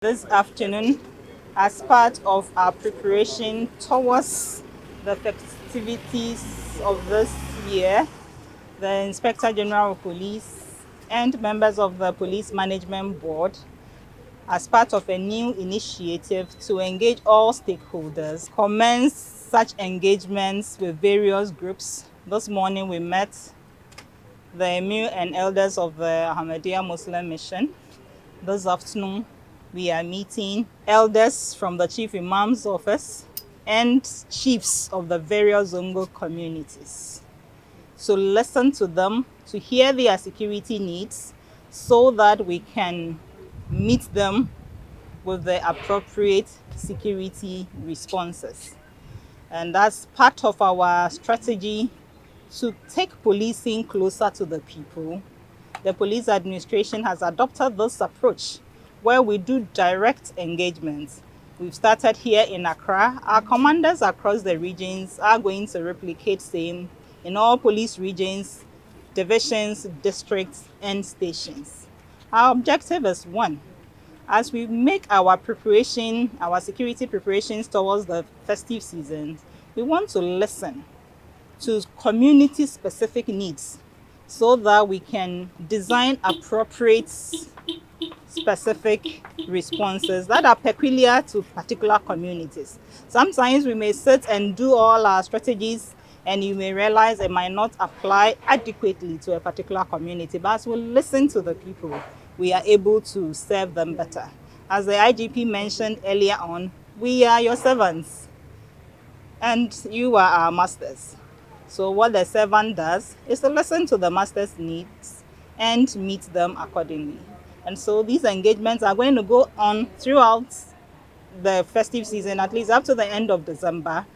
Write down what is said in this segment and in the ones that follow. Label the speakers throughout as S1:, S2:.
S1: This afternoon, as part of our preparation towards the festivities of this year, the Inspector General of Police and members of the Police Management Board, as part of a new initiative to engage all stakeholders, commence such engagements with various groups. This morning we met the Ameer and elders of the Ahmadiyya Muslim Mission. This afternoon, we are meeting elders from the Chief Imam's office and chiefs of the various Zongo communities. So listen to them, to hear their security needs, so that we can meet them with the appropriate security responses. And that's part of our strategy to take policing closer to the people. The police administration has adopted this approach where we do direct engagement. We've started here in Accra. Our commanders across the regions are going to replicate same in all police regions, divisions, districts, and stations. Our objective is one. As we make our preparation, our security preparations towards the festive season, we want to listen to community-specific needs so that we can design appropriate specific responses that are peculiar to particular communities. Sometimes we may sit and do all our strategies and you may realize it might not apply adequately to a particular community, but as we listen to the people, we are able to serve them better. As the IGP mentioned earlier on, we are your servants and you are our masters. So what the servant does is to listen to the master's needs and meet them accordingly. And so these engagements are going to go on throughout the festive season, at least up to the end of December,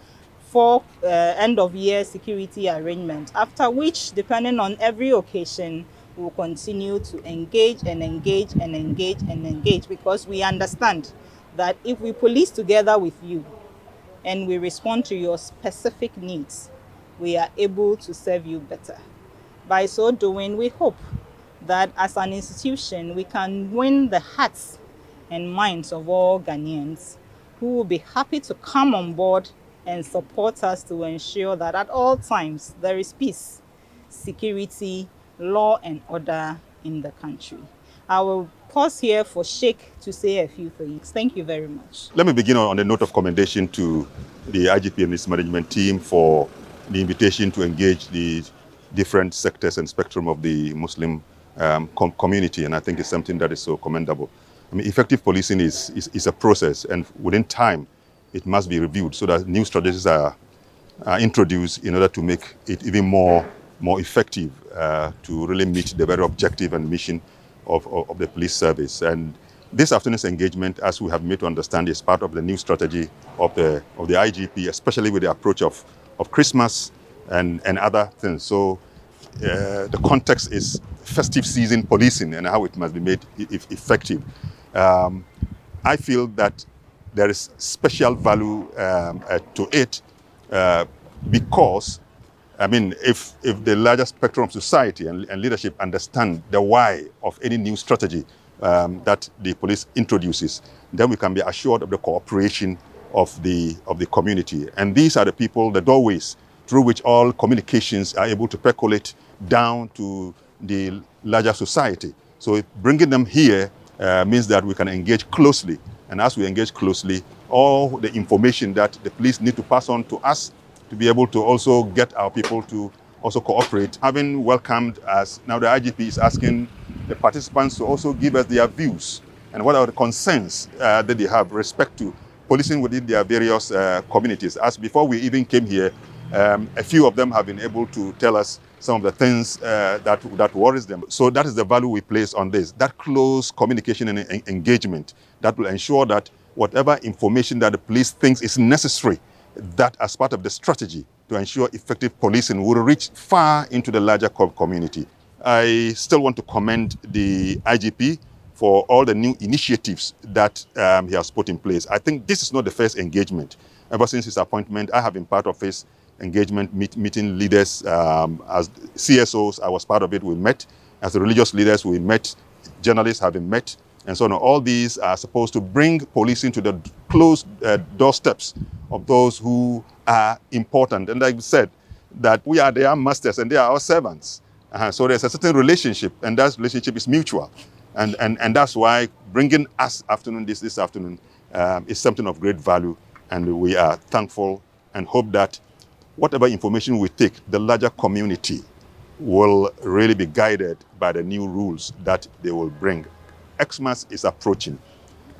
S1: for end of year security arrangement. After which, depending on every occasion, we'll continue to engage and engage and engage and engage, because we understand that if we police together with you and we respond to your specific needs, we are able to serve you better. By so doing, we hope that as an institution, we can win the hearts and minds of all Ghanaians who will be happy to come on board and support us to ensure that at all times there is peace, security, law and order in the country. I will pause here for Sheikh to say a few things. Thank you very much.
S2: Let me begin on a note of commendation to the IGP and its management team for the invitation to engage the different sectors and spectrum of the Muslim community, and I think it's something that is so commendable. I mean, effective policing is a process, and within time, it must be reviewed so that new strategies are introduced in order to make it even more effective to really meet the very objective and mission of the police service. And this afternoon's engagement, as we have made to understand, is part of the new strategy of the IGP, especially with the approach of Christmas and other things. So the context is festive season policing and how it must be made effective. I feel that there is special value to it because, I mean, if the larger spectrum of society and leadership understand the why of any new strategy that the police introduces, then we can be assured of the cooperation of the community. And these are the people, the doorways through which all communications are able to percolate down to the larger society. So bringing them here means that we can engage closely. And as we engage closely, all the information that the police need to pass on to us to be able to also get our people to also cooperate. Having welcomed us, now the IGP is asking the participants to also give us their views and what are the concerns that they have with respect to policing within their various communities. As before we even came here, a few of them have been able to tell us some of the things that worries them. So that is the value we place on this, that close communication and engagement that will ensure that whatever information that the police thinks is necessary, that as part of the strategy to ensure effective policing will reach far into the larger community. I still want to commend the IGP for all the new initiatives that he has put in place. I think this is not the first engagement. Ever since his appointment, I have been part of his engagement, meeting leaders. As CSOs, I was part of it. We met. As religious leaders, we met. Journalists have been met. and so on. All these are supposed to bring policing to the closed doorsteps of those who are important. And like I said, that we are their masters and they are our servants. So there's a certain relationship, and that relationship is mutual. And that's why bringing us this afternoon is something of great value. And we are thankful and hope that whatever information we take, the larger community will really be guided by the new rules that they will bring. Xmas is approaching.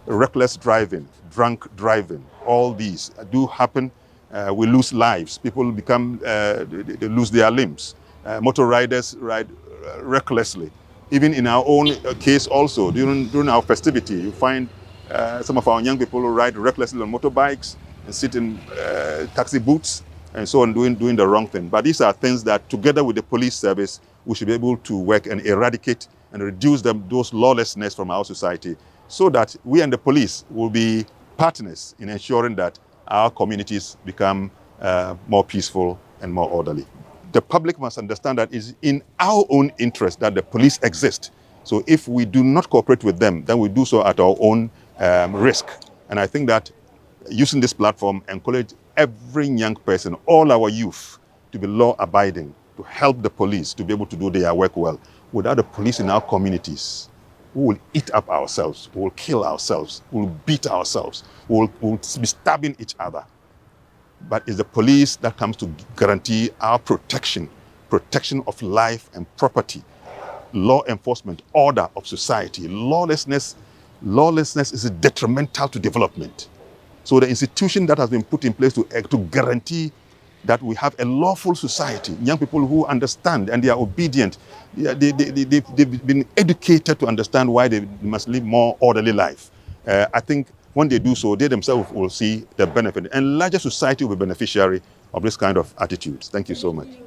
S2: Reckless driving, drunk driving, all these do happen. We lose lives. People become, they lose their limbs. Motor riders ride recklessly. Even in our own case also, during our festivity, you find some of our young people who ride recklessly on motorbikes and sit in taxi booths and so on, doing the wrong thing. But these are things that, together with the police service, we should be able to work and eradicate and reduce those lawlessness from our society, so that we and the police will be partners in ensuring that our communities become more peaceful and more orderly. The public must understand that it's in our own interest that the police exist. So if we do not cooperate with them, then we do so at our own risk. And I think that using this platform, encourage every young person, all our youth, to be law-abiding, to help the police to be able to do their work well. Without the police in our communities, we will eat up ourselves, we will kill ourselves, we will beat ourselves, we will be stabbing each other. But it's the police that comes to guarantee our protection of life and property, law enforcement, order of society. Lawlessness is detrimental to development. So the institution that has been put in place to guarantee that we have a lawful society, young people who understand and they are obedient, they've been educated to understand why they must live more orderly life. I think when they do so, they themselves will see the benefit, and larger society will be beneficiary of this kind of attitudes. Thank you so much.